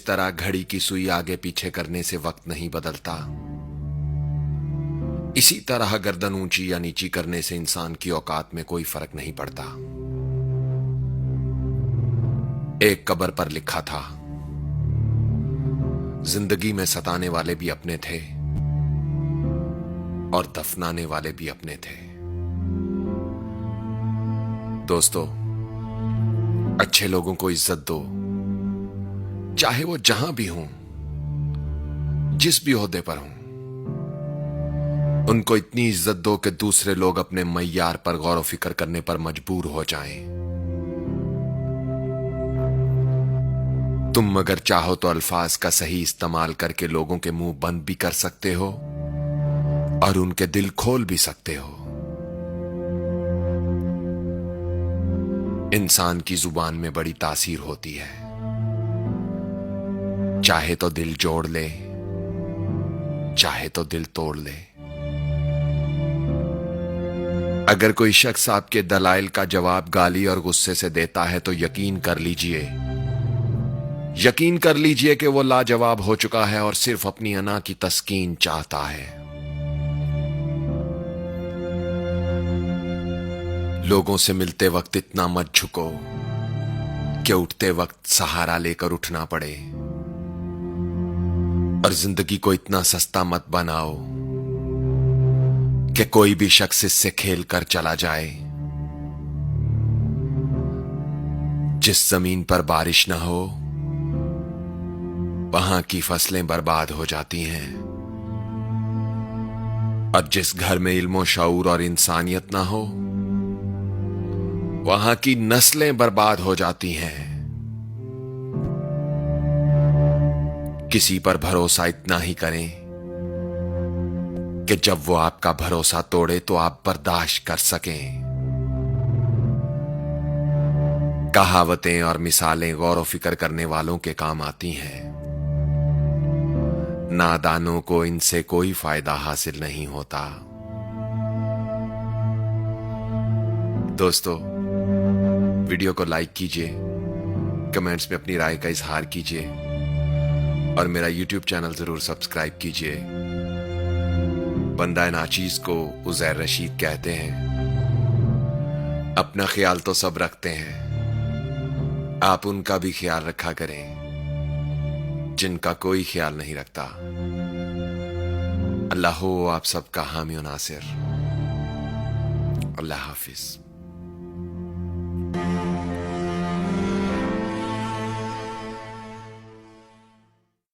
طرح گھڑی کی سوئی آگے پیچھے کرنے سے وقت نہیں بدلتا، اسی طرح گردن اونچی یا نیچی کرنے سے انسان کی اوقات میں کوئی فرق نہیں پڑتا۔ ایک قبر پر لکھا تھا، زندگی میں ستانے والے بھی اپنے تھے اور دفنانے والے بھی اپنے تھے۔ دوستو، اچھے لوگوں کو عزت دو، چاہے وہ جہاں بھی ہوں، جس بھی عہدے پر ہوں۔ ان کو اتنی عزت دو کہ دوسرے لوگ اپنے معیار پر غور و فکر کرنے پر مجبور ہو جائیں۔ تم اگر چاہو تو الفاظ کا صحیح استعمال کر کے لوگوں کے منہ بند بھی کر سکتے ہو اور ان کے دل کھول بھی سکتے ہو۔ انسان کی زبان میں بڑی تاثیر ہوتی ہے، چاہے تو دل جوڑ لے، چاہے تو دل توڑ لے۔ اگر کوئی شخص آپ کے دلائل کا جواب گالی اور غصے سے دیتا ہے تو یقین کر لیجئے کہ وہ لاجواب ہو چکا ہے اور صرف اپنی انا کی تسکین چاہتا ہے۔ لوگوں سے ملتے وقت اتنا مت جھکو کہ اٹھتے وقت سہارا لے کر اٹھنا پڑے، اور زندگی کو اتنا سستا مت بناؤ کہ کوئی بھی شخص اس سے کھیل کر چلا جائے۔ جس زمین پر بارش نہ ہو وہاں کی فصلیں برباد ہو جاتی ہیں، اور جس گھر میں علم و شعور اور انسانیت نہ ہو وہاں کی نسلیں برباد ہو جاتی ہیں۔ کسی پر بھروسہ اتنا ہی کریں کہ جب وہ آپ کا بھروسہ توڑے تو آپ برداشت کر سکیں۔ کہاوتیں اور مثالیں غور و فکر کرنے والوں کے کام آتی ہیں، نادانوں کو ان سے کوئی فائدہ حاصل نہیں ہوتا۔ دوستو، ویڈیو کو لائک کیجئے، کمنٹس میں اپنی رائے کا اظہار کیجئے، اور میرا یوٹیوب چینل ضرور سبسکرائب کیجئے۔ بندہ ناچیز کو عزیر رشید کہتے ہیں۔ اپنا خیال تو سب رکھتے ہیں، آپ ان کا بھی خیال رکھا کریں جن کا کوئی خیال نہیں رکھتا۔ اللہ ہو آپ سب کا حامی و ناصر۔ اللہ حافظ۔